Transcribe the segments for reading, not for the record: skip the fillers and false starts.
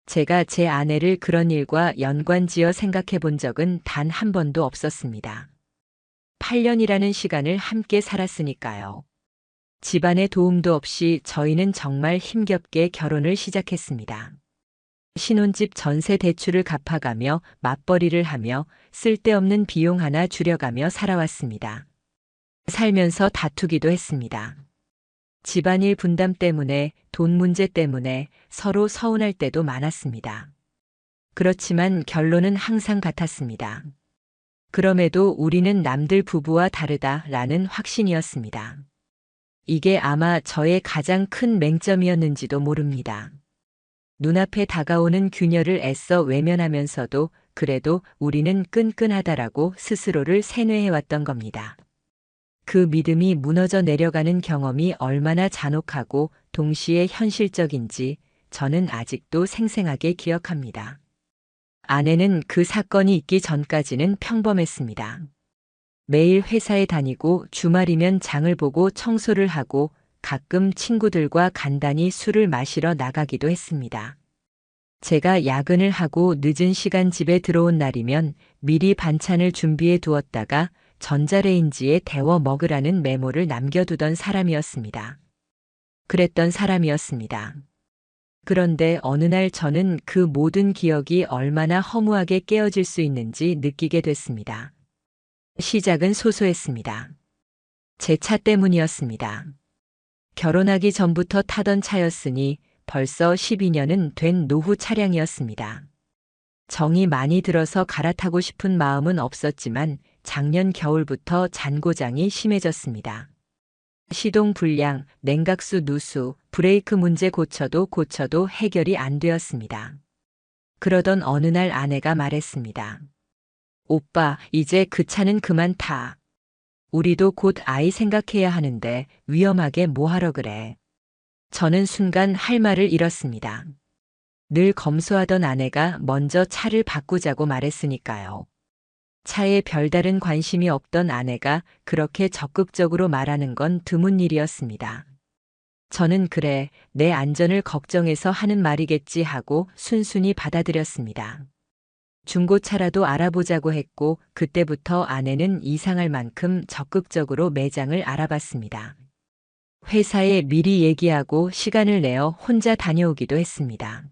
제가 제 아내를 그런 일과 연관지어 생각해 본 적은 단 한 번도 없었습니다. 8년이라는 시간을 함께 살았으니까요. 집안의 도움도 없이 저희는 정말 힘겹게 결혼을 시작했습니다. 신혼집 전세 대출을 갚아가며 맞벌이를 하며 쓸데없는 비용 하나 줄여가며 살아왔습니다. 살면서 다투기도 했습니다. 집안일 분담 때문에, 돈 문제 때문에 서로 서운할 때도 많았습니다. 그렇지만 결론은 항상 같았습니다. 그럼에도 우리는 남들 부부와 다르다라는 확신이었습니다. 이게 아마 저의 가장 큰 맹점이었는지도 모릅니다. 눈앞에 다가오는 균열을 애써 외면하면서도 그래도 우리는 끈끈하다라고 스스로를 세뇌해왔던 겁니다. 그 믿음이 무너져 내려가는 경험이 얼마나 잔혹하고 동시에 현실적인지 저는 아직도 생생하게 기억합니다. 아내는 그 사건이 있기 전까지는 평범했습니다. 매일 회사에 다니고 주말이면 장을 보고 청소를 하고 가끔 친구들과 간단히 술을 마시러 나가기도 했습니다. 제가 야근을 하고 늦은 시간 집에 들어온 날이면 미리 반찬을 준비해 두었다가 전자레인지에 데워 먹으라는 메모를 남겨두던 사람이었습니다. 그랬던 사람이었습니다. 그런데 어느 날 저는 그 모든 기억이 얼마나 허무하게 깨어질 수 있는지 느끼게 됐습니다. 시작은 소소했습니다. 제 차 때문이었습니다. 결혼하기 전부터 타던 차였으니 벌써 12년은 된 노후 차량이었습니다. 정이 많이 들어서 갈아타고 싶은 마음은 없었지만 작년 겨울부터 잔고장이 심해졌습니다. 시동 불량, 냉각수 누수, 브레이크 문제 고쳐도 해결이 안 되었습니다. 그러던 어느 날 아내가 말했습니다. 오빠, 이제 그 차는 그만 타. 우리도 곧 아이 생각해야 하는데 위험하게 뭐하러 그래. 저는 순간 할 말을 잃었습니다. 늘 검소하던 아내가 먼저 차를 바꾸자고 말했으니까요. 차에 별다른 관심이 없던 아내가 그렇게 적극적으로 말하는 건 드문 일이었습니다. 저는 그래, 내 안전을 걱정해서 하는 말이겠지 하고 순순히 받아들였습니다. 중고차라도 알아보자고 했고 그때부터 아내는 이상할 만큼 적극적으로 매장을 알아봤습니다. 회사에 미리 얘기하고 시간을 내어 혼자 다녀오기도 했습니다.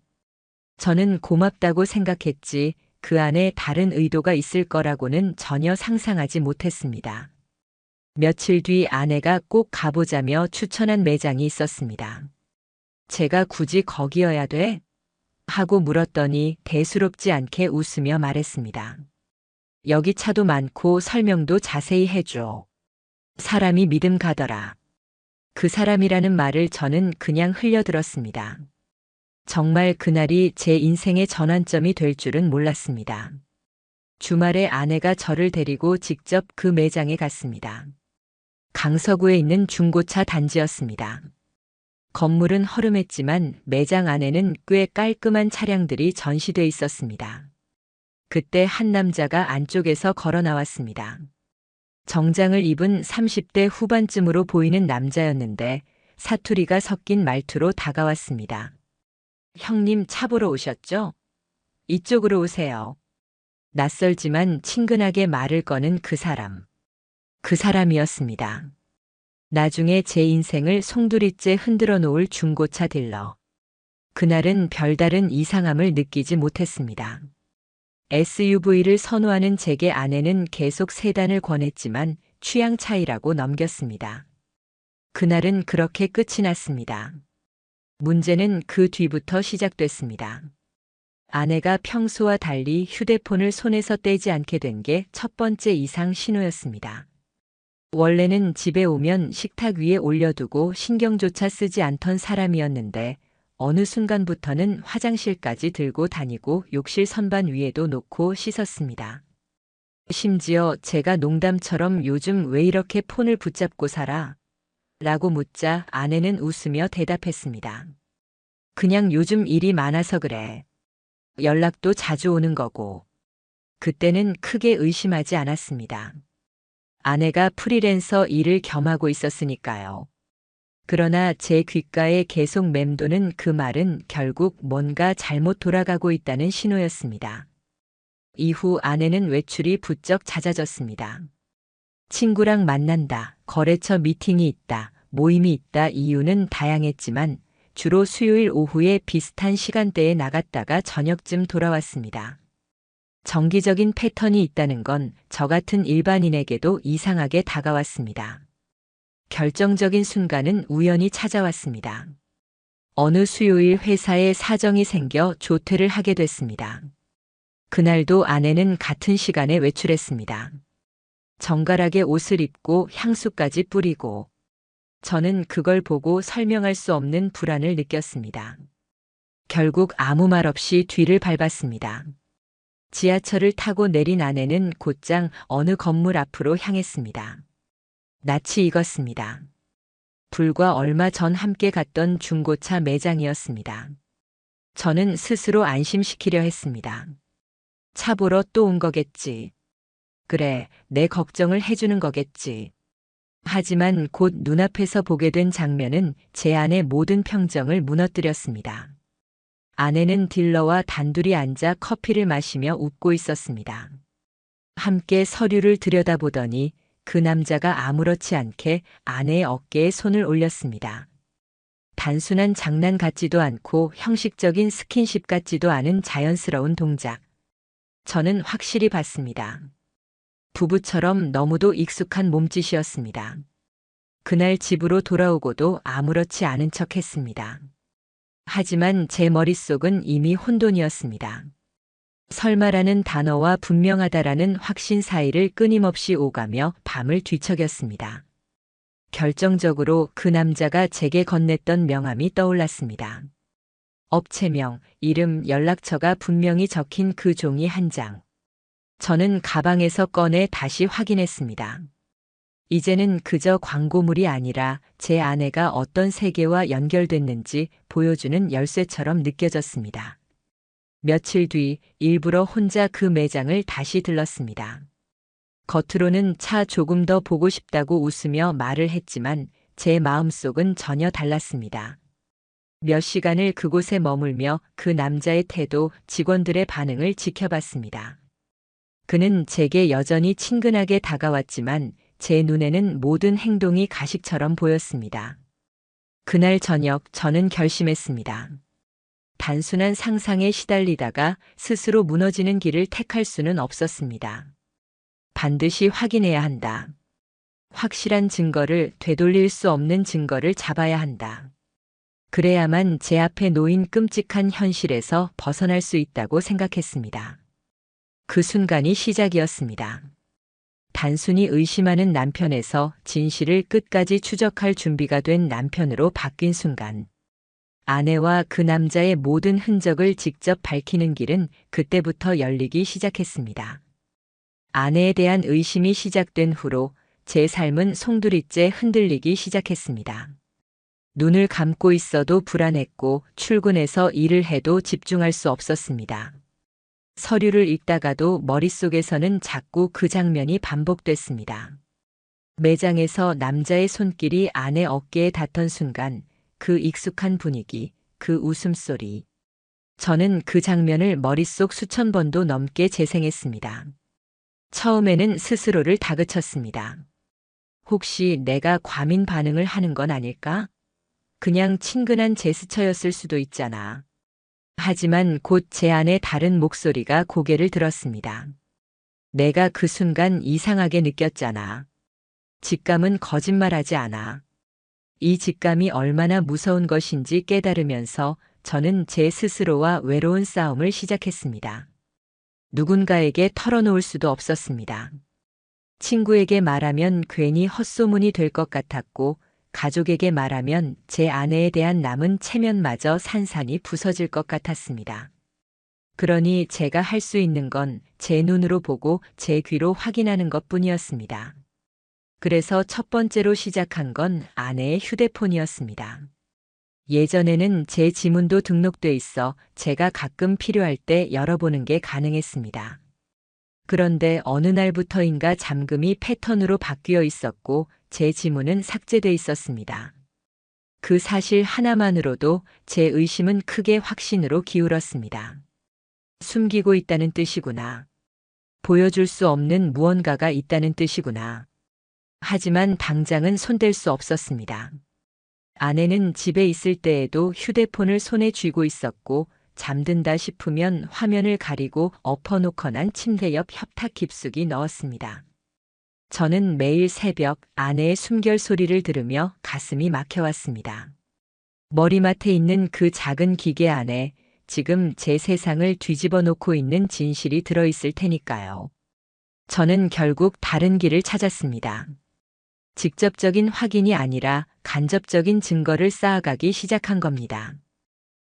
저는 고맙다고 생각했지 그 안에 다른 의도가 있을 거라고는 전혀 상상하지 못했습니다. 며칠 뒤 아내가 꼭 가보자며 추천한 매장이 있었습니다. 제가 굳이 거기여야 돼? 하고 물었더니 대수롭지 않게 웃으며 말했습니다. 여기 차도 많고 설명도 자세히 해줘. 사람이 믿음 가더라. 그 사람이라는 말을 저는 그냥 흘려들었습니다. 정말 그날이 제 인생의 전환점이 될 줄은 몰랐습니다. 주말에 아내가 저를 데리고 직접 그 매장에 갔습니다. 강서구에 있는 중고차 단지였습니다. 건물은 허름했지만 매장 안에는 꽤 깔끔한 차량들이 전시돼 있었습니다. 그때 한 남자가 안쪽에서 걸어 나왔습니다. 정장을 입은 30대 후반쯤으로 보이는 남자였는데 사투리가 섞인 말투로 다가왔습니다. 형님 차 보러 오셨죠? 이쪽으로 오세요. 낯설지만 친근하게 말을 거는 그 사람. 그 사람이었습니다. 나중에 제 인생을 송두리째 흔들어 놓을 중고차 딜러. 그날은 별다른 이상함을 느끼지 못했습니다. SUV를 선호하는 제게 아내는 계속 세단을 권했지만 취향 차이라고 넘겼습니다. 그날은 그렇게 끝이 났습니다. 문제는 그 뒤부터 시작됐습니다. 아내가 평소와 달리 휴대폰을 손에서 떼지 않게 된 게 첫 번째 이상 신호였습니다. 원래는 집에 오면 식탁 위에 올려두고 신경조차 쓰지 않던 사람이었는데 어느 순간부터는 화장실까지 들고 다니고 욕실 선반 위에도 놓고 씻었습니다. 심지어 제가 농담처럼 요즘 왜 이렇게 폰을 붙잡고 살아? 라고 묻자 아내는 웃으며 대답했습니다. 그냥 요즘 일이 많아서 그래. 연락도 자주 오는 거고. 그때는 크게 의심하지 않았습니다. 아내가 프리랜서 일을 겸하고 있었으니까요. 그러나 제 귓가에 계속 맴도는 그 말은 결국 뭔가 잘못 돌아가고 있다는 신호였습니다. 이후 아내는 외출이 부쩍 잦아졌습니다. 친구랑 만난다, 거래처 미팅이 있다, 모임이 있다. 이유는 다양했지만 주로 수요일 오후에 비슷한 시간대에 나갔다가 저녁쯤 돌아왔습니다. 정기적인 패턴이 있다는 건 저 같은 일반인에게도 이상하게 다가왔습니다. 결정적인 순간은 우연히 찾아왔습니다. 어느 수요일 회사에 사정이 생겨 조퇴를 하게 됐습니다. 그날도 아내는 같은 시간에 외출했습니다. 정갈하게 옷을 입고 향수까지 뿌리고 저는 그걸 보고 설명할 수 없는 불안을 느꼈습니다. 결국 아무 말 없이 뒤를 밟았습니다. 지하철을 타고 내린 아내는 곧장 어느 건물 앞으로 향했습니다. 낯이 익었습니다. 불과 얼마 전 함께 갔던 중고차 매장이었습니다. 저는 스스로 안심시키려 했습니다. 차 보러 또 온 거겠지. 그래, 내 걱정을 해주는 거겠지. 하지만 곧 눈앞에서 보게 된 장면은 제 안의 모든 평정을 무너뜨렸습니다. 아내는 딜러와 단둘이 앉아 커피를 마시며 웃고 있었습니다. 함께 서류를 들여다보더니 그 남자가 아무렇지 않게 아내의 어깨에 손을 올렸습니다. 단순한 장난 같지도 않고 형식적인 스킨십 같지도 않은 자연스러운 동작. 저는 확실히 봤습니다. 부부처럼 너무도 익숙한 몸짓이었습니다. 그날 집으로 돌아오고도 아무렇지 않은 척 했습니다. 하지만 제 머릿속은 이미 혼돈이었습니다. 설마라는 단어와 분명하다라는 확신 사이를 끊임없이 오가며 밤을 뒤척였습니다. 결정적으로 그 남자가 제게 건넸던 명함이 떠올랐습니다. 업체명, 이름, 연락처가 분명히 적힌 그 종이 한 장. 저는 가방에서 꺼내 다시 확인했습니다. 이제는 그저 광고물이 아니라 제 아내가 어떤 세계와 연결됐는지 보여주는 열쇠처럼 느껴졌습니다. 며칠 뒤 일부러 혼자 그 매장을 다시 들렀습니다. 겉으로는 차 조금 더 보고 싶다고 웃으며 말을 했지만 제 마음속은 전혀 달랐습니다. 몇 시간을 그곳에 머물며 그 남자의 태도, 직원들의 반응을 지켜봤습니다. 그는 제게 여전히 친근하게 다가왔지만 제 눈에는 모든 행동이 가식처럼 보였습니다. 그날 저녁 저는 결심했습니다. 단순한 상상에 시달리다가 스스로 무너지는 길을 택할 수는 없었습니다. 반드시 확인해야 한다. 확실한 증거를, 되돌릴 수 없는 증거를 잡아야 한다. 그래야만 제 앞에 놓인 끔찍한 현실에서 벗어날 수 있다고 생각했습니다. 그 순간이 시작이었습니다. 단순히 의심하는 남편에서 진실을 끝까지 추적할 준비가 된 남편으로 바뀐 순간, 아내와 그 남자의 모든 흔적을 직접 밝히는 길은 그때부터 열리기 시작했습니다. 아내에 대한 의심이 시작된 후로 제 삶은 송두리째 흔들리기 시작했습니다. 눈을 감고 있어도 불안했고 출근해서 일을 해도 집중할 수 없었습니다. 서류를 읽다가도 머릿속에서는 자꾸 그 장면이 반복됐습니다. 매장에서 남자의 손길이 아내 어깨에 닿던 순간 그 익숙한 분위기, 그 웃음소리. 저는 그 장면을 머릿속 수천 번도 넘게 재생했습니다. 처음에는 스스로를 다그쳤습니다. 혹시 내가 과민 반응을 하는 건 아닐까? 그냥 친근한 제스처였을 수도 있잖아. 하지만 곧 제 안에 다른 목소리가 고개를 들었습니다. 내가 그 순간 이상하게 느꼈잖아. 직감은 거짓말하지 않아. 이 직감이 얼마나 무서운 것인지 깨달으면서 저는 제 스스로와 외로운 싸움을 시작했습니다. 누군가에게 털어놓을 수도 없었습니다. 친구에게 말하면 괜히 헛소문이 될 것 같았고, 가족에게 말하면 제 아내에 대한 남은 체면마저 산산이 부서질 것 같았습니다. 그러니 제가 할 수 있는 건 제 눈으로 보고 제 귀로 확인하는 것뿐이었습니다. 그래서 첫 번째로 시작한 건 아내의 휴대폰이었습니다. 예전에는 제 지문도 등록돼 있어 제가 가끔 필요할 때 열어보는 게 가능했습니다. 그런데 어느 날부터인가 잠금이 패턴으로 바뀌어 있었고 제 지문은 삭제돼 있었습니다. 그 사실 하나만으로도 제 의심은 크게 확신으로 기울었습니다. 숨기고 있다는 뜻이구나. 보여줄 수 없는 무언가가 있다는 뜻이구나. 하지만 당장은 손댈 수 없었습니다. 아내는 집에 있을 때에도 휴대폰을 손에 쥐고 있었고 잠든다 싶으면 화면을 가리고 엎어놓거나 침대 옆 협탁 깊숙이 넣었습니다. 저는 매일 새벽 아내의 숨결 소리를 들으며 가슴이 막혀왔습니다. 머리맡에 있는 그 작은 기계 안에 지금 제 세상을 뒤집어 놓고 있는 진실이 들어있을 테니까요. 저는 결국 다른 길을 찾았습니다. 직접적인 확인이 아니라 간접적인 증거를 쌓아가기 시작한 겁니다.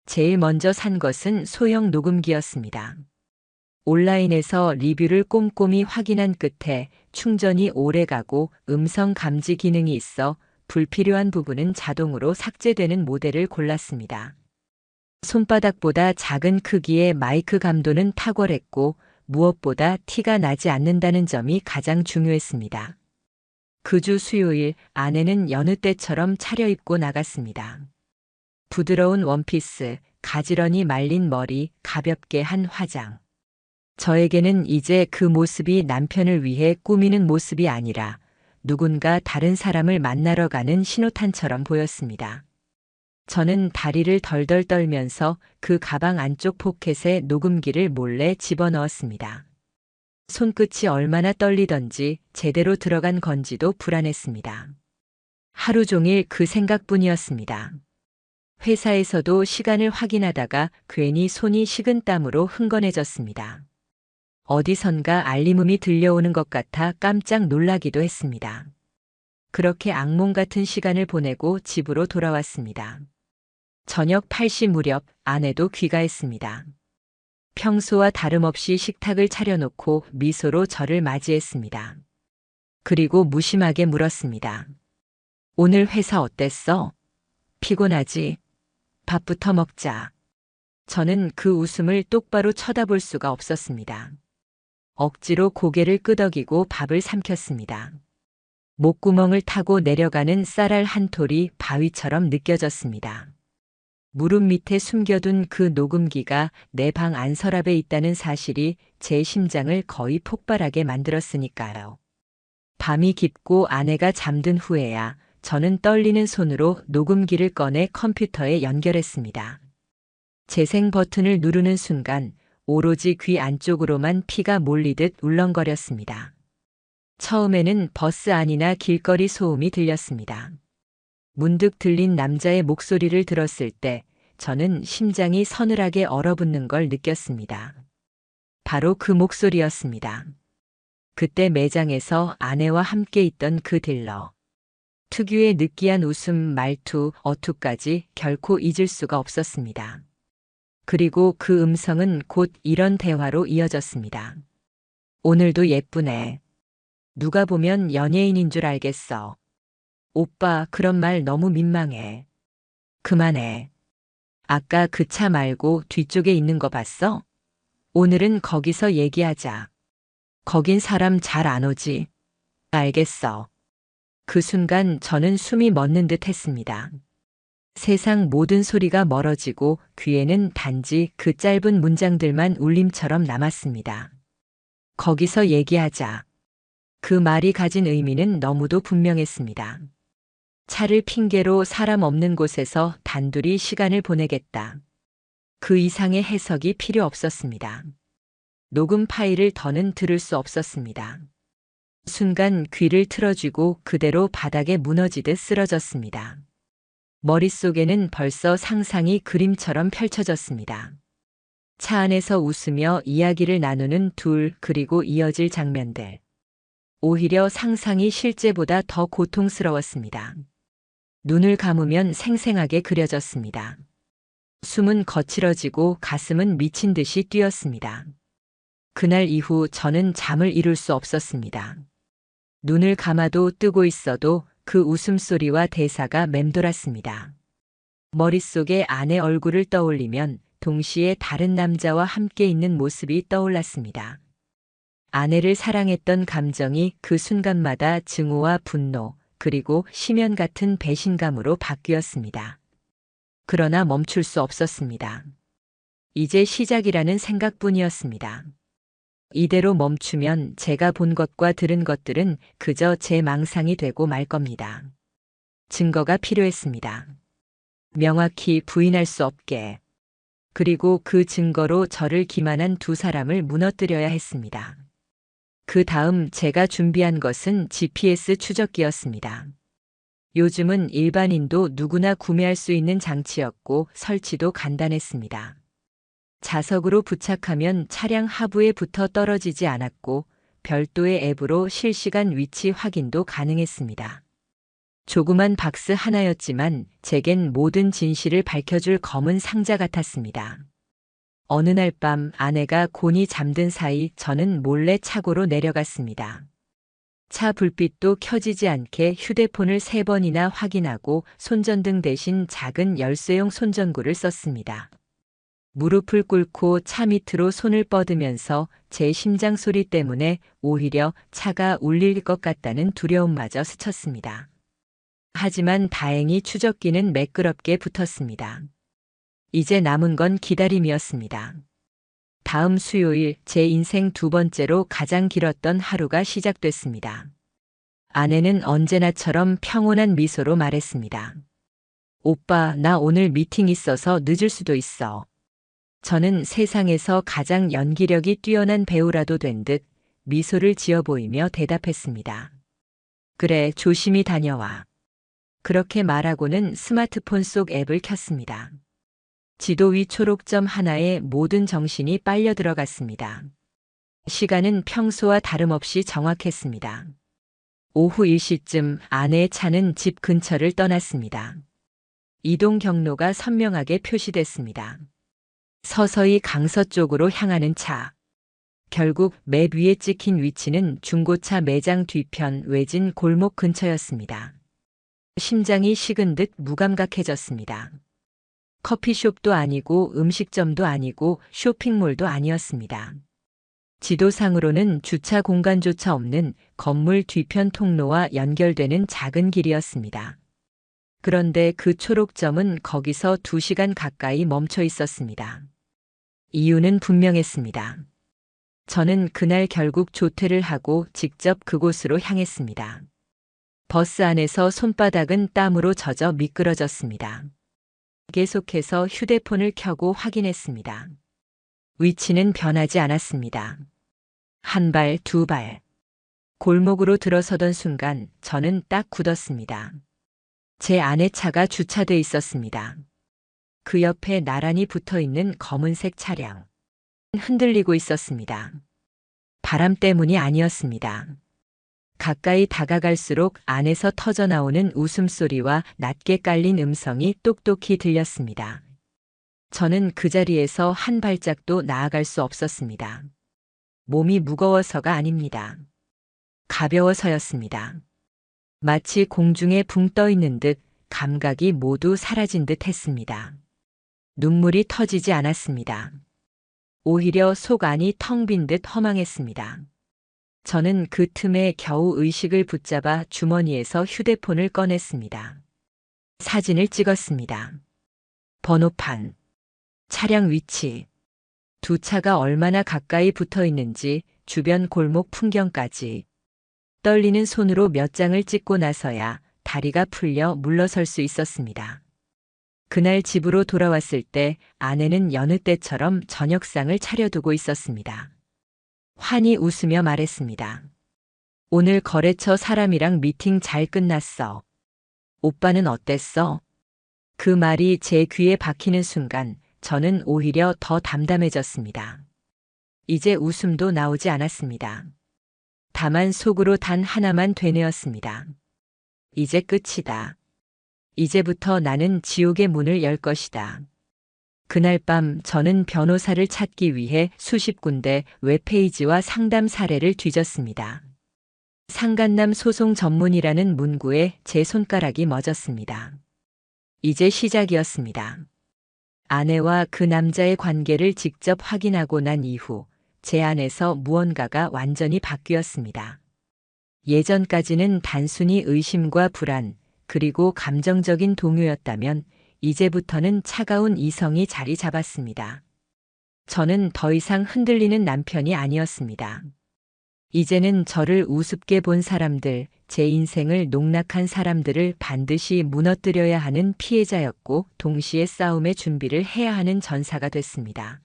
제일 먼저 산 것은 소형 녹음기였습니다. 온라인에서 리뷰를 꼼꼼히 확인한 끝에 충전이 오래 가고 음성 감지 기능이 있어 불필요한 부분은 자동으로 삭제되는 모델을 골랐습니다. 손바닥보다 작은 크기의 마이크 감도는 탁월했고 무엇보다 티가 나지 않는다는 점이 가장 중요했습니다. 그 주 수요일 아내는 여느 때처럼 차려입고 나갔습니다. 부드러운 원피스, 가지런히 말린 머리, 가볍게 한 화장. 저에게는 이제 그 모습이 남편을 위해 꾸미는 모습이 아니라 누군가 다른 사람을 만나러 가는 신호탄처럼 보였습니다. 저는 다리를 덜덜 떨면서 그 가방 안쪽 포켓에 녹음기를 몰래 집어넣었습니다. 손끝이 얼마나 떨리던지 제대로 들어간 건지도 불안했습니다. 하루 종일 그 생각뿐이었습니다. 회사에서도 시간을 확인하다가 괜히 손이 식은땀으로 흥건해졌습니다. 어디선가 알림음이 들려오는 것 같아 깜짝 놀라기도 했습니다. 그렇게 악몽 같은 시간을 보내고 집으로 돌아왔습니다. 저녁 8시 무렵 아내도 귀가했습니다. 평소와 다름없이 식탁을 차려놓고 미소로 저를 맞이했습니다. 그리고 무심하게 물었습니다. 오늘 회사 어땠어? 피곤하지? 밥부터 먹자. 저는 그 웃음을 똑바로 쳐다볼 수가 없었습니다. 억지로 고개를 끄덕이고 밥을 삼켰습니다. 목구멍을 타고 내려가는 쌀알 한 톨이 바위처럼 느껴졌습니다. 무릎 밑에 숨겨둔 그 녹음기가 내 방 안서랍에 있다는 사실이 제 심장을 거의 폭발하게 만들었으니까요. 밤이 깊고 아내가 잠든 후에야 저는 떨리는 손으로 녹음기를 꺼내 컴퓨터에 연결했습니다. 재생 버튼을 누르는 순간 오로지 귀 안쪽으로만 피가 몰리듯 울렁거렸습니다. 처음에는 버스 안이나 길거리 소음이 들렸습니다. 문득 들린 남자의 목소리를 들었을 때 저는 심장이 서늘하게 얼어붙는 걸 느꼈습니다. 바로 그 목소리였습니다. 그때 매장에서 아내와 함께 있던 그 딜러. 특유의 느끼한 웃음, 말투, 어투까지 결코 잊을 수가 없었습니다. 그리고 그 음성은 곧 이런 대화로 이어졌습니다. 오늘도 예쁘네. 누가 보면 연예인인 줄 알겠어. 오빠, 그런 말 너무 민망해. 그만해. 아까 그 차 말고 뒤쪽에 있는 거 봤어? 오늘은 거기서 얘기하자. 거긴 사람 잘 안 오지. 알겠어. 그 순간 저는 숨이 멎는 듯 했습니다. 세상 모든 소리가 멀어지고 귀에는 단지 그 짧은 문장들만 울림처럼 남았습니다. 거기서 얘기하자. 그 말이 가진 의미는 너무도 분명했습니다. 차를 핑계로 사람 없는 곳에서 단둘이 시간을 보내겠다. 그 이상의 해석이 필요 없었습니다. 녹음 파일을 더는 들을 수 없었습니다. 순간 귀를 틀어쥐고 그대로 바닥에 무너지듯 쓰러졌습니다. 머릿속에는 벌써 상상이 그림처럼 펼쳐졌습니다. 차 안에서 웃으며 이야기를 나누는 둘, 그리고 이어질 장면들. 오히려 상상이 실제보다 더 고통스러웠습니다. 눈을 감으면 생생하게 그려졌습니다. 숨은 거칠어지고 가슴은 미친 듯이 뛰었습니다. 그날 이후 저는 잠을 이룰 수 없었습니다. 눈을 감아도 뜨고 있어도 그 웃음소리와 대사가 맴돌았습니다. 머릿속에 아내 얼굴을 떠올리면 동시에 다른 남자와 함께 있는 모습이 떠올랐습니다. 아내를 사랑했던 감정이 그 순간마다 증오와 분노, 그리고 심연 같은 배신감으로 바뀌었습니다. 그러나 멈출 수 없었습니다. 이제 시작이라는 생각뿐이었습니다. 이대로 멈추면 제가 본 것과 들은 것들은 그저 제 망상이 되고 말 겁니다. 증거가 필요했습니다. 명확히 부인할 수 없게. 그리고 그 증거로 저를 기만한 두 사람을 무너뜨려야 했습니다. 그 다음 제가 준비한 것은 GPS 추적기였습니다. 요즘은 일반인도 누구나 구매할 수 있는 장치였고 설치도 간단했습니다. 자석으로 부착하면 차량 하부에 붙어 떨어지지 않았고 별도의 앱으로 실시간 위치 확인도 가능했습니다. 조그만 박스 하나였지만 제겐 모든 진실을 밝혀줄 검은 상자 같았습니다. 어느 날 밤 아내가 곤히 잠든 사이 저는 몰래 차고로 내려갔습니다. 차 불빛도 켜지지 않게 휴대폰을 3번이나 확인하고 손전등 대신 작은 열쇠용 손전구를 썼습니다. 무릎을 꿇고 차 밑으로 손을 뻗으면서 제 심장 소리 때문에 오히려 차가 울릴 것 같다는 두려움마저 스쳤습니다. 하지만 다행히 추적기는 매끄럽게 붙었습니다. 이제 남은 건 기다림이었습니다. 다음 수요일 제 인생 2번째로 가장 길었던 하루가 시작됐습니다. 아내는 언제나처럼 평온한 미소로 말했습니다. 오빠, 나 오늘 미팅 있어서 늦을 수도 있어. 저는 세상에서 가장 연기력이 뛰어난 배우라도 된 듯 미소를 지어 보이며 대답했습니다. 그래, 조심히 다녀와. 그렇게 말하고는 스마트폰 속 앱을 켰습니다. 지도 위 초록점 하나에 모든 정신이 빨려 들어갔습니다. 시간은 평소와 다름없이 정확했습니다. 오후 1시쯤 아내의 차는 집 근처를 떠났습니다. 이동 경로가 선명하게 표시됐습니다. 서서히 강서쪽으로 향하는 차. 결국 맵 위에 찍힌 위치는 중고차 매장 뒤편 외진 골목 근처였습니다. 심장이 식은 듯 무감각해졌습니다. 커피숍도 아니고 음식점도 아니고 쇼핑몰도 아니었습니다. 지도상으로는 주차 공간조차 없는 건물 뒤편 통로와 연결되는 작은 길이었습니다. 그런데 그 초록점은 거기서 2시간 가까이 멈춰 있었습니다. 이유는 분명했습니다. 저는 그날 결국 조퇴를 하고 직접 그곳으로 향했습니다. 버스 안에서 손바닥은 땀으로 젖어 미끄러졌습니다. 계속해서 휴대폰을 켜고 확인했습니다. 위치는 변하지 않았습니다. 한 발, 2발. 골목으로 들어서던 순간 저는 딱 굳었습니다. 제 아내 차가 주차돼 있었습니다. 그 옆에 나란히 붙어 있는 검은색 차량. 흔들리고 있었습니다. 바람 때문이 아니었습니다. 가까이 다가갈수록 안에서 터져나오는 웃음소리와 낮게 깔린 음성이 똑똑히 들렸습니다. 저는 그 자리에서 한 발짝도 나아갈 수 없었습니다. 몸이 무거워서가 아닙니다. 가벼워서였습니다. 마치 공중에 붕 떠 있는 듯 감각이 모두 사라진 듯 했습니다. 눈물이 터지지 않았습니다. 오히려 속 안이 텅 빈 듯 허망했습니다. 저는 그 틈에 겨우 의식을 붙잡아 주머니에서 휴대폰을 꺼냈습니다. 사진을 찍었습니다. 번호판, 차량 위치, 두 차가 얼마나 가까이 붙어 있는지 주변 골목 풍경까지. 떨리는 손으로 몇 장을 찍고 나서야 다리가 풀려 물러설 수 있었습니다. 그날 집으로 돌아왔을 때 아내는 여느 때처럼 저녁상을 차려두고 있었습니다. 환히 웃으며 말했습니다. 오늘 거래처 사람이랑 미팅 잘 끝났어. 오빠는 어땠어? 그 말이 제 귀에 박히는 순간 저는 오히려 더 담담해졌습니다. 이제 웃음도 나오지 않았습니다. 다만 속으로 단 하나만 되뇌었습니다. 이제 끝이다. 이제부터 나는 지옥의 문을 열 것이다. 그날 밤 저는 변호사를 찾기 위해 수십 군데 웹페이지와 상담 사례를 뒤졌습니다. 상간남 소송 전문이라는 문구에 제 손가락이 멎었습니다. 이제 시작이었습니다. 아내와 그 남자의 관계를 직접 확인하고 난 이후 제 안에서 무언가가 완전히 바뀌었습니다. 예전까지는 단순히 의심과 불안, 그리고 감정적인 동요였다면 이제부터는 차가운 이성이 자리 잡았습니다. 저는 더 이상 흔들리는 남편이 아니었습니다. 이제는 저를 우습게 본 사람들, 제 인생을 농락한 사람들을 반드시 무너뜨려야 하는 피해자였고 동시에 싸움의 준비를 해야 하는 전사가 됐습니다.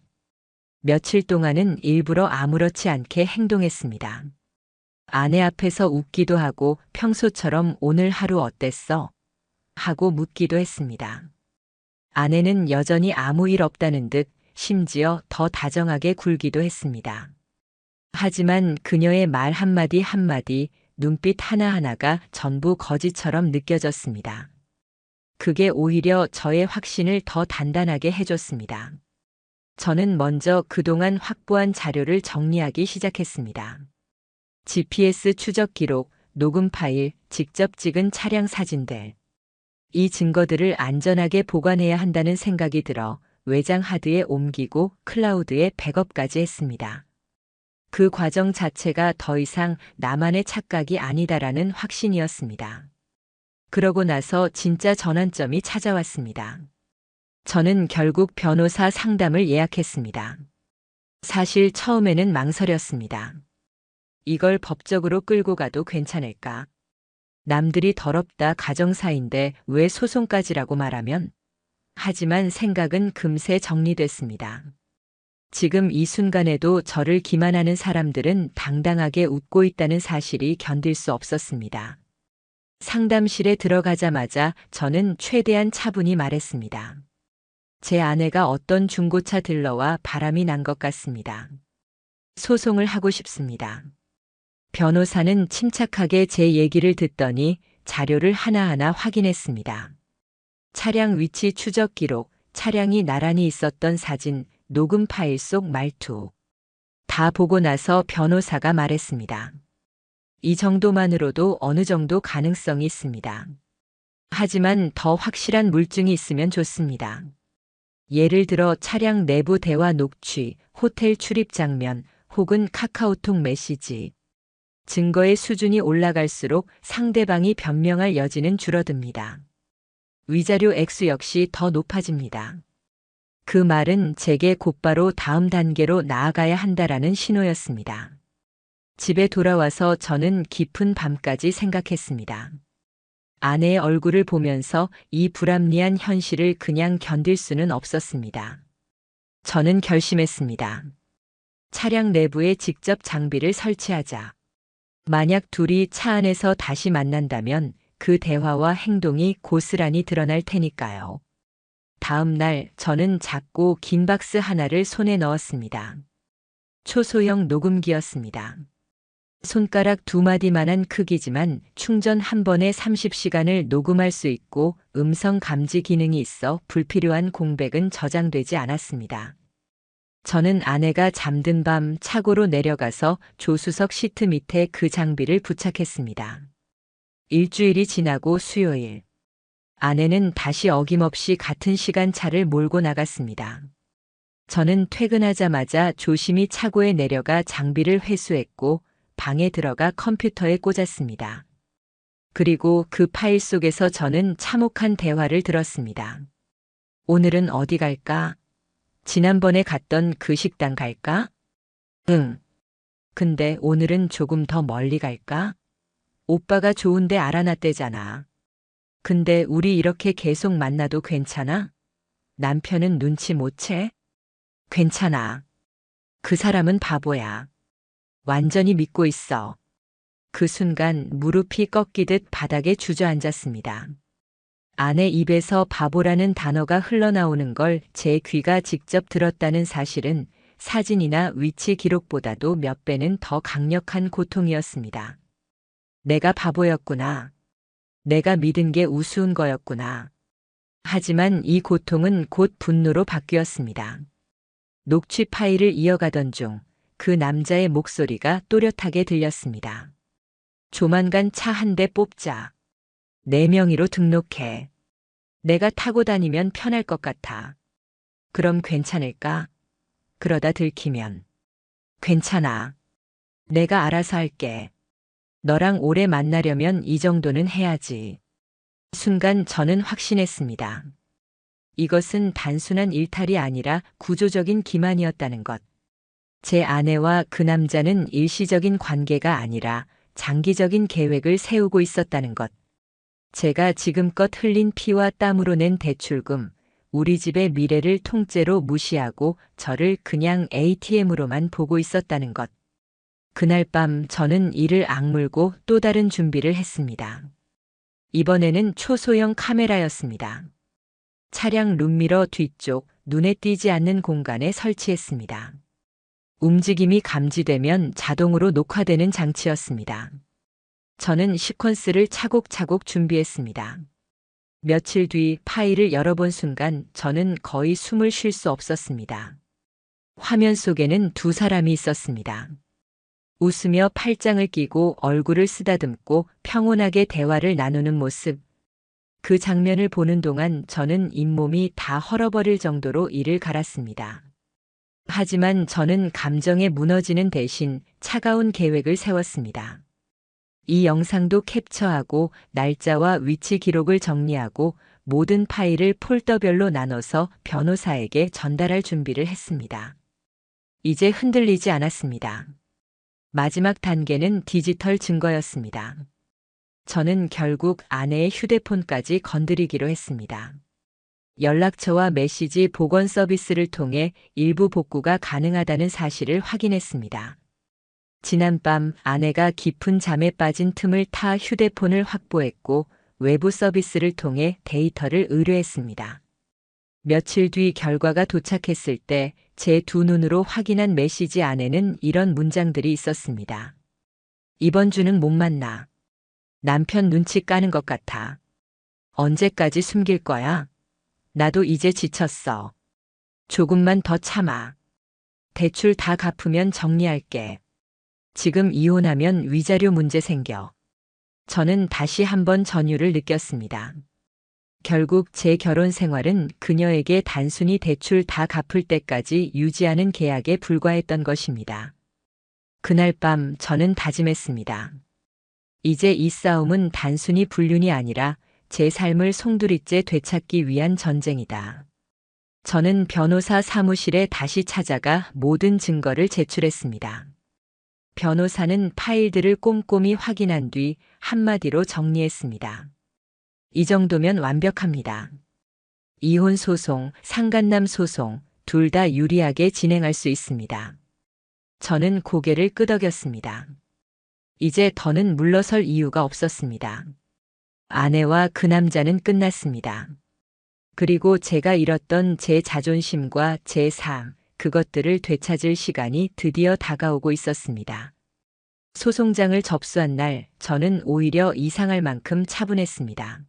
며칠 동안은 일부러 아무렇지 않게 행동했습니다. 아내 앞에서 웃기도 하고 평소처럼 오늘 하루 어땠어? 하고 묻기도 했습니다. 아내는 여전히 아무 일 없다는 듯 심지어 더 다정하게 굴기도 했습니다. 하지만 그녀의 말 한마디 한마디, 눈빛 하나하나가 전부 거짓처럼 느껴졌습니다. 그게 오히려 저의 확신을 더 단단하게 해줬습니다. 저는 먼저 그동안 확보한 자료를 정리하기 시작했습니다. GPS 추적 기록, 녹음 파일, 직접 찍은 차량 사진들. 이 증거들을 안전하게 보관해야 한다는 생각이 들어 외장 하드에 옮기고 클라우드에 백업까지 했습니다. 그 과정 자체가 더 이상 나만의 착각이 아니다라는 확신이었습니다. 그러고 나서 진짜 전환점이 찾아왔습니다. 저는 결국 변호사 상담을 예약했습니다. 사실 처음에는 망설였습니다. 이걸 법적으로 끌고 가도 괜찮을까? 남들이 더럽다 가정사인데 왜 소송까지라고 말하면? 하지만 생각은 금세 정리됐습니다. 지금 이 순간에도 저를 기만하는 사람들은 당당하게 웃고 있다는 사실이 견딜 수 없었습니다. 상담실에 들어가자마자 저는 최대한 차분히 말했습니다. 제 아내가 어떤 중고차 딜러와 바람이 난 것 같습니다. 소송을 하고 싶습니다. 변호사는 침착하게 제 얘기를 듣더니 자료를 하나하나 확인했습니다. 차량 위치 추적 기록, 차량이 나란히 있었던 사진, 녹음 파일 속 말투. 다 보고 나서 변호사가 말했습니다. 이 정도만으로도 어느 정도 가능성이 있습니다. 하지만 더 확실한 물증이 있으면 좋습니다. 예를 들어 차량 내부 대화 녹취, 호텔 출입 장면, 혹은 카카오톡 메시지. 증거의 수준이 올라갈수록 상대방이 변명할 여지는 줄어듭니다. 위자료 액수 역시 더 높아집니다. 그 말은 제게 곧바로 다음 단계로 나아가야 한다라는 신호였습니다. 집에 돌아와서 저는 깊은 밤까지 생각했습니다. 아내의 얼굴을 보면서 이 불합리한 현실을 그냥 견딜 수는 없었습니다. 저는 결심했습니다. 차량 내부에 직접 장비를 설치하자. 만약 둘이 차 안에서 다시 만난다면 그 대화와 행동이 고스란히 드러날 테니까요. 다음 날 저는 작고 긴 박스 하나를 손에 넣었습니다. 초소형 녹음기였습니다. 손가락 2마디만한 크기지만 충전 한 번에 30시간을 녹음할 수 있고 음성 감지 기능이 있어 불필요한 공백은 저장되지 않았습니다. 저는 아내가 잠든 밤 차고로 내려가서 조수석 시트 밑에 그 장비를 부착했습니다. 일주일이 지나고 수요일. 아내는 다시 어김없이 같은 시간 차를 몰고 나갔습니다. 저는 퇴근하자마자 조심히 차고에 내려가 장비를 회수했고 방에 들어가 컴퓨터에 꽂았습니다. 그리고 그 파일 속에서 저는 참혹한 대화를 들었습니다. 오늘은 어디 갈까? 지난번에 갔던 그 식당 갈까? 응. 근데 오늘은 조금 더 멀리 갈까? 오빠가 좋은데 알아놨대잖아. 근데 우리 이렇게 계속 만나도 괜찮아? 남편은 눈치 못 채? 괜찮아. 그 사람은 바보야. 완전히 믿고 있어. 그 순간 무릎이 꺾이듯 바닥에 주저앉았습니다. 아내 입에서 바보라는 단어가 흘러나오는 걸 제 귀가 직접 들었다는 사실은 사진이나 위치 기록보다도 몇 배는 더 강력한 고통이었습니다. 내가 바보였구나. 내가 믿은 게 우스운 거였구나. 하지만 이 고통은 곧 분노로 바뀌었습니다. 녹취 파일을 이어가던 중 그 남자의 목소리가 또렷하게 들렸습니다. 조만간 차 한 대 뽑자. 내 명의로 등록해. 내가 타고 다니면 편할 것 같아. 그럼 괜찮을까? 그러다 들키면. 괜찮아. 내가 알아서 할게. 너랑 오래 만나려면 이 정도는 해야지. 순간 저는 확신했습니다. 이것은 단순한 일탈이 아니라 구조적인 기만이었다는 것. 제 아내와 그 남자는 일시적인 관계가 아니라 장기적인 계획을 세우고 있었다는 것. 제가 지금껏 흘린 피와 땀으로 낸 대출금, 우리 집의 미래를 통째로 무시하고 저를 그냥 ATM으로만 보고 있었다는 것. 그날 밤 저는 이를 악물고 또 다른 준비를 했습니다. 이번에는 초소형 카메라였습니다. 차량 룸미러 뒤쪽 눈에 띄지 않는 공간에 설치했습니다. 움직임이 감지되면 자동으로 녹화되는 장치였습니다. 저는 시퀀스를 차곡차곡 준비했습니다. 며칠 뒤 파일을 열어본 순간 저는 거의 숨을 쉴 수 없었습니다. 화면 속에는 두 사람이 있었습니다. 웃으며 팔짱을 끼고 얼굴을 쓰다듬고 평온하게 대화를 나누는 모습. 그 장면을 보는 동안 저는 잇몸이 다 헐어버릴 정도로 이를 갈았습니다. 하지만 저는 감정에 무너지는 대신 차가운 계획을 세웠습니다. 이 영상도 캡처하고 날짜와 위치 기록을 정리하고 모든 파일을 폴더별로 나눠서 변호사에게 전달할 준비를 했습니다. 이제 흔들리지 않았습니다. 마지막 단계는 디지털 증거였습니다. 저는 결국 아내의 휴대폰까지 건드리기로 했습니다. 연락처와 메시지 복원 서비스를 통해 일부 복구가 가능하다는 사실을 확인했습니다. 지난밤 아내가 깊은 잠에 빠진 틈을 타 휴대폰을 확보했고 외부 서비스를 통해 데이터를 의뢰했습니다. 며칠 뒤 결과가 도착했을 때 제 두 눈으로 확인한 메시지 안에는 이런 문장들이 있었습니다. 이번 주는 못 만나. 남편 눈치 까는 것 같아. 언제까지 숨길 거야? 나도 이제 지쳤어. 조금만 더 참아. 대출 다 갚으면 정리할게. 지금 이혼하면 위자료 문제 생겨. 저는 다시 한번 전율을 느꼈습니다. 결국 제 결혼 생활은 그녀에게 단순히 대출 다 갚을 때까지 유지하는 계약에 불과했던 것입니다. 그날 밤 저는 다짐했습니다. 이제 이 싸움은 단순히 불륜이 아니라 제 삶을 송두리째 되찾기 위한 전쟁이다. 저는 변호사 사무실에 다시 찾아가 모든 증거를 제출했습니다. 변호사는 파일들을 꼼꼼히 확인한 뒤 한마디로 정리했습니다. 이 정도면 완벽합니다. 이혼 소송, 상간남 소송, 둘 다 유리하게 진행할 수 있습니다. 저는 고개를 끄덕였습니다. 이제 더는 물러설 이유가 없었습니다. 아내와 그 남자는 끝났습니다. 그리고 제가 잃었던 제 자존심과 제 삶, 그것들을 되찾을 시간이 드디어 다가오고 있었습니다. 소송장을 접수한 날, 저는 오히려 이상할 만큼 차분했습니다.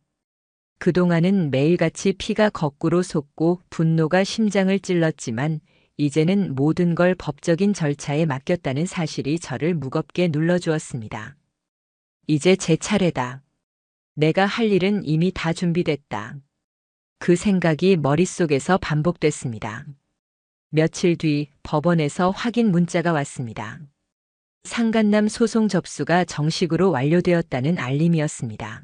그동안은 매일같이 피가 거꾸로 솟고 분노가 심장을 찔렀지만 이제는 모든 걸 법적인 절차에 맡겼다는 사실이 저를 무겁게 눌러주었습니다. 이제 제 차례다. 내가 할 일은 이미 다 준비됐다. 그 생각이 머릿속에서 반복됐습니다. 며칠 뒤 법원에서 확인 문자가 왔습니다. 상간남 소송 접수가 정식으로 완료되었다는 알림이었습니다.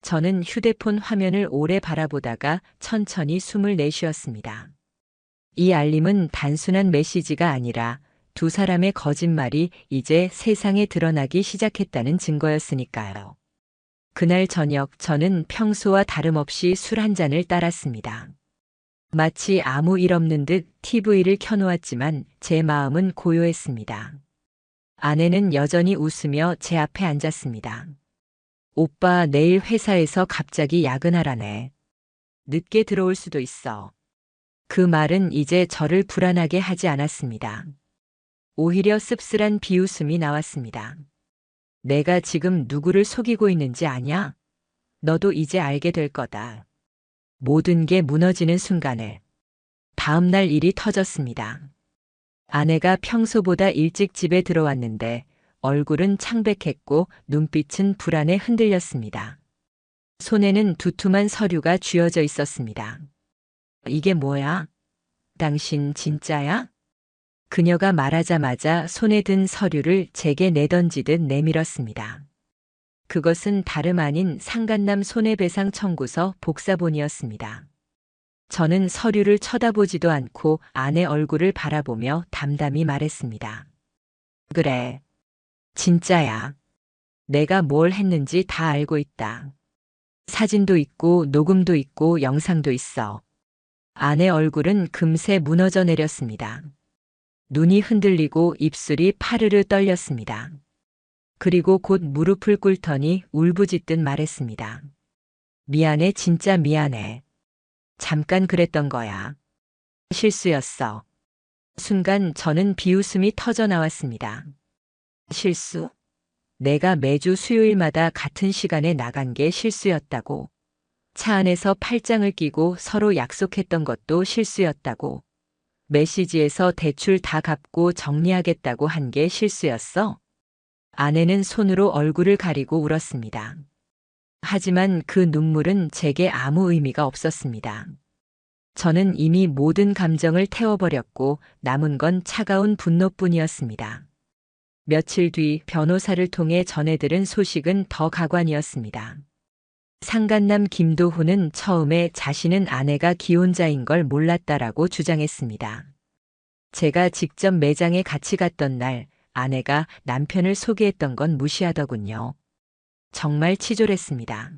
저는 휴대폰 화면을 오래 바라보다가 천천히 숨을 내쉬었습니다. 이 알림은 단순한 메시지가 아니라 두 사람의 거짓말이 이제 세상에 드러나기 시작했다는 증거였으니까요. 그날 저녁 저는 평소와 다름없이 술 한 잔을 따랐습니다. 마치 아무 일 없는 듯 TV를 켜놓았지만 제 마음은 고요했습니다. 아내는 여전히 웃으며 제 앞에 앉았습니다. 오빠 내일 회사에서 갑자기 야근하라네. 늦게 들어올 수도 있어. 그 말은 이제 저를 불안하게 하지 않았습니다. 오히려 씁쓸한 비웃음이 나왔습니다. 내가 지금 누구를 속이고 있는지 아냐? 너도 이제 알게 될 거다. 모든 게 무너지는 순간에. 다음 날 일이 터졌습니다. 아내가 평소보다 일찍 집에 들어왔는데 얼굴은 창백했고 눈빛은 불안에 흔들렸습니다. 손에는 두툼한 서류가 쥐어져 있었습니다. 이게 뭐야? 당신 진짜야? 그녀가 말하자마자 손에 든 서류를 제게 내던지듯 내밀었습니다. 그것은 다름 아닌 상간남 손해배상 청구서 복사본이었습니다. 저는 서류를 쳐다보지도 않고 아내 얼굴을 바라보며 담담히 말했습니다. 그래. 진짜야. 내가 뭘 했는지 다 알고 있다. 사진도 있고 녹음도 있고 영상도 있어. 아내 얼굴은 금세 무너져 내렸습니다. 눈이 흔들리고 입술이 파르르 떨렸습니다. 그리고 곧 무릎을 꿇더니 울부짖듯 말했습니다. 미안해, 진짜 미안해. 잠깐 그랬던 거야. 실수였어. 순간 저는 비웃음이 터져 나왔습니다. 실수? 내가 매주 수요일마다 같은 시간에 나간 게 실수였다고. 차 안에서 팔짱을 끼고 서로 약속했던 것도 실수였다고. 메시지에서 대출 다 갚고 정리하겠다고 한 게 실수였어. 아내는 손으로 얼굴을 가리고 울었습니다. 하지만 그 눈물은 제게 아무 의미가 없었습니다. 저는 이미 모든 감정을 태워버렸고 남은 건 차가운 분노뿐이었습니다. 며칠 뒤 변호사를 통해 전해들은 소식은 더 가관이었습니다. 상간남 김도훈은 처음에 자신은 아내가 기혼자인 걸 몰랐다라고 주장했습니다. 제가 직접 매장에 같이 갔던 날 아내가 남편을 소개했던 건 무시하더군요. 정말 치졸했습니다.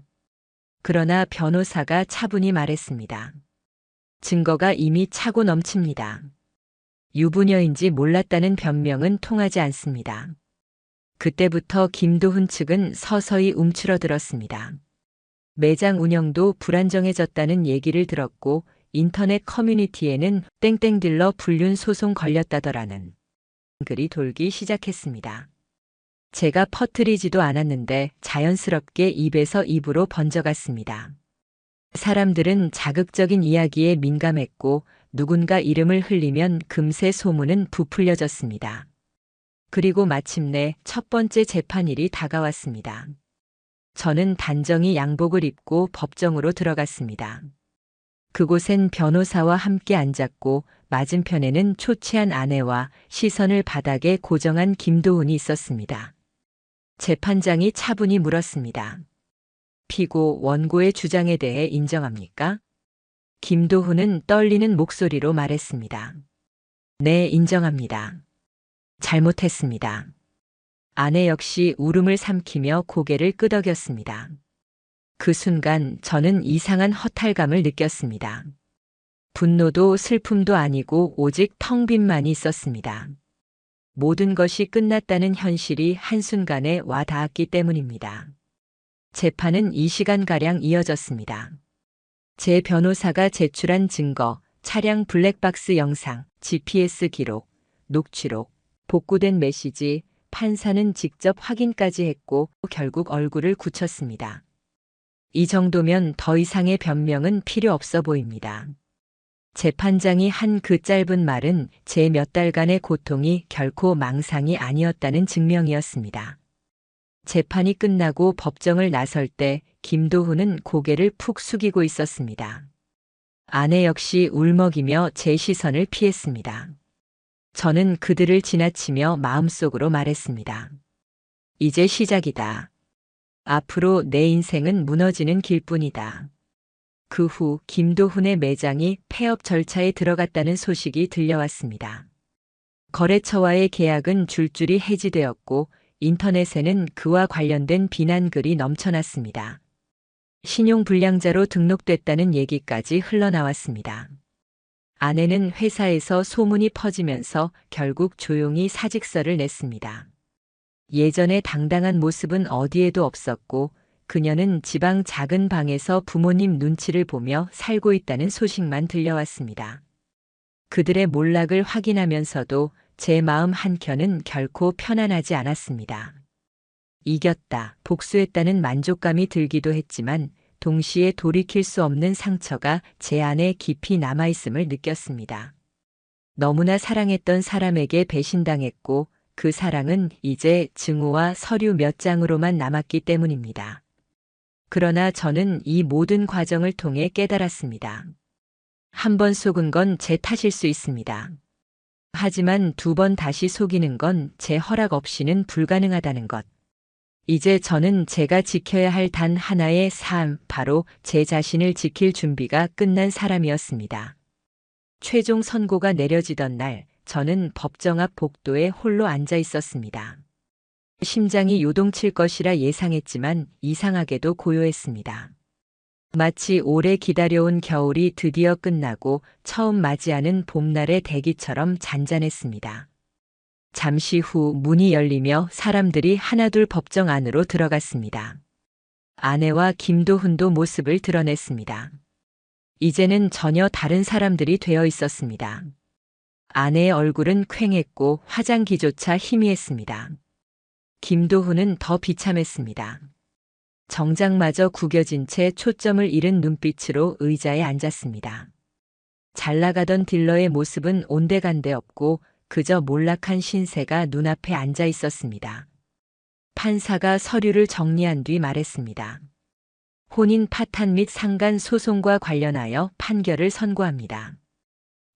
그러나 변호사가 차분히 말했습니다. 증거가 이미 차고 넘칩니다. 유부녀인지 몰랐다는 변명은 통하지 않습니다. 그때부터 김도훈 측은 서서히 움츠러들었습니다. 매장 운영도 불안정해졌다는 얘기를 들었고 인터넷 커뮤니티에는 땡땡딜러 불륜 소송 걸렸다더라는 글이 돌기 시작했습니다. 제가 퍼뜨리지도 않았는데 자연스럽게 입에서 입으로 번져갔습니다. 사람들은 자극적인 이야기에 민감했고 누군가 이름을 흘리면 금세 소문은 부풀려졌습니다. 그리고 마침내 첫 번째 재판일이 다가왔습니다. 저는 단정히 양복을 입고 법정으로 들어갔습니다. 그곳엔 변호사와 함께 앉았고 맞은편에는 초췌한 아내와 시선을 바닥에 고정한 김도훈이 있었습니다. 재판장이 차분히 물었습니다. 피고 원고의 주장에 대해 인정합니까? 김도훈은 떨리는 목소리로 말했습니다. 네, 인정합니다. 잘못했습니다. 아내 역시 울음을 삼키며 고개를 끄덕였습니다. 그 순간 저는 이상한 허탈감을 느꼈습니다. 분노도 슬픔도 아니고 오직 텅 빈만이 있었습니다. 모든 것이 끝났다는 현실이 한순간에 와 닿았기 때문입니다. 재판은 2시간가량 이어졌습니다. 제 변호사가 제출한 증거, 차량 블랙박스 영상, GPS 기록, 녹취록, 복구된 메시지, 판사는 직접 확인까지 했고 결국 얼굴을 굳혔습니다. 이 정도면 더 이상의 변명은 필요 없어 보입니다. 재판장이 한 그 짧은 말은 제 몇 달간의 고통이 결코 망상이 아니었다는 증명이었습니다. 재판이 끝나고 법정을 나설 때 김도훈은 고개를 푹 숙이고 있었습니다. 아내 역시 울먹이며 제 시선을 피했습니다. 저는 그들을 지나치며 마음속으로 말했습니다. 이제 시작이다. 앞으로 내 인생은 무너지는 길뿐이다. 그 후 김도훈의 매장이 폐업 절차에 들어갔다는 소식이 들려왔습니다. 거래처와의 계약은 줄줄이 해지되었고 인터넷에는 그와 관련된 비난글이 넘쳐났습니다. 신용불량자로 등록됐다는 얘기까지 흘러나왔습니다. 아내는 회사에서 소문이 퍼지면서 결국 조용히 사직서를 냈습니다. 예전의 당당한 모습은 어디에도 없었고 그녀는 지방 작은 방에서 부모님 눈치를 보며 살고 있다는 소식만 들려왔습니다. 그들의 몰락을 확인하면서도 제 마음 한켠은 결코 편안하지 않았습니다. 이겼다, 복수했다는 만족감이 들기도 했지만 동시에 돌이킬 수 없는 상처가 제 안에 깊이 남아있음을 느꼈습니다. 너무나 사랑했던 사람에게 배신당했고 그 사랑은 이제 증오와 서류 몇 장으로만 남았기 때문입니다. 그러나 저는 이 모든 과정을 통해 깨달았습니다. 한 번 속은 건 제 탓일 수 있습니다. 하지만 두 번 다시 속이는 건 제 허락 없이는 불가능하다는 것. 이제 저는 제가 지켜야 할 단 하나의 삶, 바로 제 자신을 지킬 준비가 끝난 사람이었습니다. 최종 선고가 내려지던 날, 저는 법정 앞 복도에 홀로 앉아 있었습니다. 심장이 요동칠 것이라 예상했지만 이상하게도 고요했습니다. 마치 오래 기다려온 겨울이 드디어 끝나고 처음 맞이하는 봄날의 대기처럼 잔잔했습니다. 잠시 후 문이 열리며 사람들이 하나둘 법정 안으로 들어갔습니다. 아내와 김도훈도 모습을 드러냈습니다. 이제는 전혀 다른 사람들이 되어 있었습니다. 아내의 얼굴은 퀭했고 화장기조차 희미했습니다. 김도훈은 더 비참했습니다. 정장마저 구겨진 채 초점을 잃은 눈빛으로 의자에 앉았습니다. 잘 나가던 딜러의 모습은 온데간데 없고 그저 몰락한 신세가 눈앞에 앉아 있었습니다. 판사가 서류를 정리한 뒤 말했습니다. 혼인 파탄 및 상간 소송과 관련하여 판결을 선고합니다.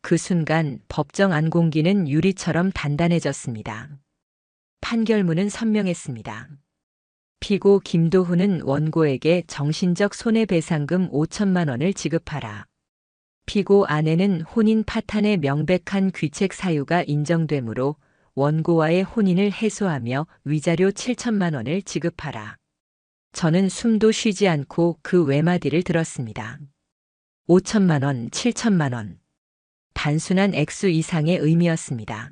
그 순간 법정 안 공기는 유리처럼 단단해졌습니다. 판결문은 선명했습니다. 피고 김도훈은 원고에게 정신적 손해배상금 5천만 원을 지급하라. 피고 아내는 혼인 파탄의 명백한 귀책 사유가 인정되므로 원고와의 혼인을 해소하며 위자료 7천만 원을 지급하라. 저는 숨도 쉬지 않고 그 외마디를 들었습니다. 5천만 원, 7천만 원. 단순한 액수 이상의 의미였습니다.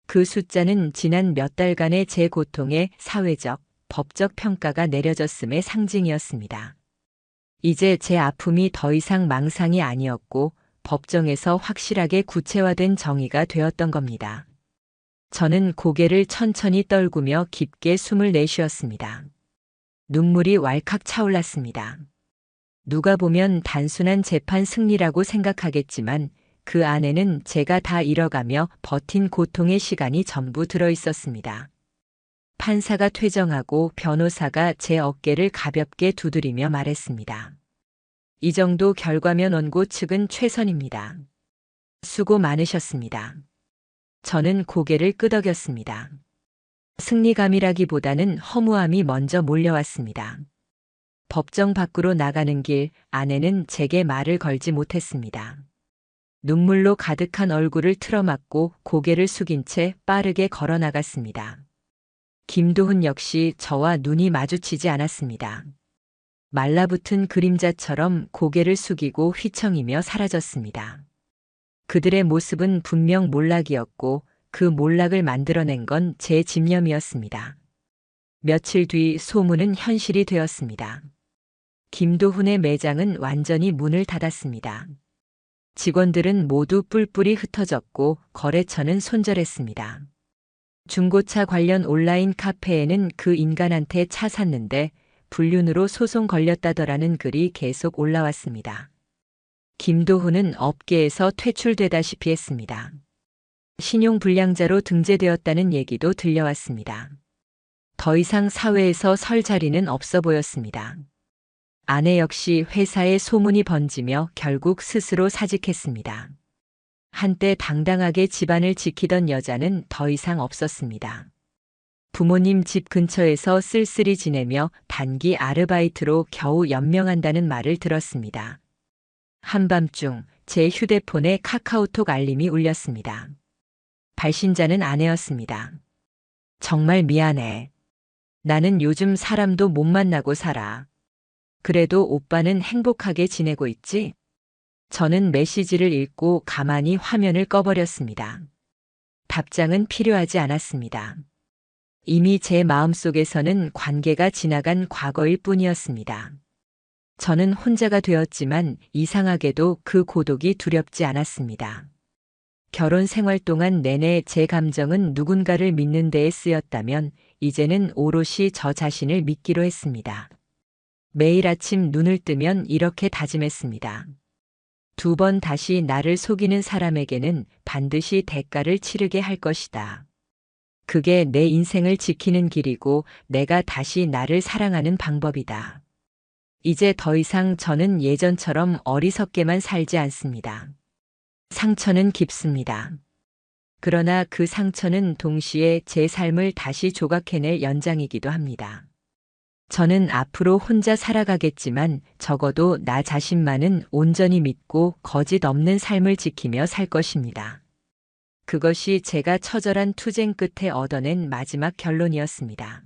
그 숫자는 지난 몇 달간의 제 고통에 사회적, 법적 평가가 내려졌음의 상징이었습니다. 이제 제 아픔이 더 이상 망상이 아니었고 법정에서 확실하게 구체화된 정의가 되었던 겁니다. 저는 고개를 천천히 떨구며 깊게 숨을 내쉬었습니다. 눈물이 왈칵 차올랐습니다. 누가 보면 단순한 재판 승리라고 생각하겠지만 그 안에는 제가 다 잃어가며 버틴 고통의 시간이 전부 들어 있었습니다. 판사가 퇴정하고 변호사가 제 어깨를 가볍게 두드리며 말했습니다. 이 정도 결과면 원고 측은 최선입니다. 수고 많으셨습니다. 저는 고개를 끄덕였습니다. 승리감이라기보다는 허무함이 먼저 몰려왔습니다. 법정 밖으로 나가는 길, 아내는 제게 말을 걸지 못했습니다. 눈물로 가득한 얼굴을 틀어막고 고개를 숙인 채 빠르게 걸어 나갔습니다. 김도훈 역시 저와 눈이 마주치지 않았습니다. 말라붙은 그림자처럼 고개를 숙이고 휘청이며 사라졌습니다. 그들의 모습은 분명 몰락이었고 그 몰락을 만들어낸 건 제 집념이었습니다. 며칠 뒤 소문은 현실이 되었습니다. 김도훈의 매장은 완전히 문을 닫았습니다. 직원들은 모두 뿔뿔이 흩어졌고 거래처는 손절했습니다. 중고차 관련 온라인 카페에는 그 인간한테 차 샀는데 불륜으로 소송 걸렸다더라는 글이 계속 올라왔습니다. 김도훈은 업계에서 퇴출되다시피 했습니다. 신용불량자로 등재되었다는 얘기도 들려왔습니다. 더 이상 사회에서 설 자리는 없어 보였습니다. 아내 역시 회사에 소문이 번지며 결국 스스로 사직했습니다. 한때 당당하게 집안을 지키던 여자는 더 이상 없었습니다. 부모님 집 근처에서 쓸쓸히 지내며 단기 아르바이트로 겨우 연명한다는 말을 들었습니다. 한밤중 제 휴대폰에 카카오톡 알림이 울렸습니다. 발신자는 아내였습니다. 정말 미안해. 나는 요즘 사람도 못 만나고 살아. 그래도 오빠는 행복하게 지내고 있지? 저는 메시지를 읽고 가만히 화면을 꺼버렸습니다. 답장은 필요하지 않았습니다. 이미 제 마음속에서는 관계가 지나간 과거일 뿐이었습니다. 저는 혼자가 되었지만 이상하게도 그 고독이 두렵지 않았습니다. 결혼 생활 동안 내내 제 감정은 누군가를 믿는 데에 쓰였다면 이제는 오롯이 저 자신을 믿기로 했습니다. 매일 아침 눈을 뜨면 이렇게 다짐했습니다. 2번 다시 나를 속이는 사람에게는 반드시 대가를 치르게 할 것이다. 그게 내 인생을 지키는 길이고 내가 다시 나를 사랑하는 방법이다. 이제 더 이상 저는 예전처럼 어리석게만 살지 않습니다. 상처는 깊습니다. 그러나 그 상처는 동시에 제 삶을 다시 조각해낼 연장이기도 합니다. 저는 앞으로 혼자 살아가겠지만 적어도 나 자신만은 온전히 믿고 거짓 없는 삶을 지키며 살 것입니다. 그것이 제가 처절한 투쟁 끝에 얻어낸 마지막 결론이었습니다.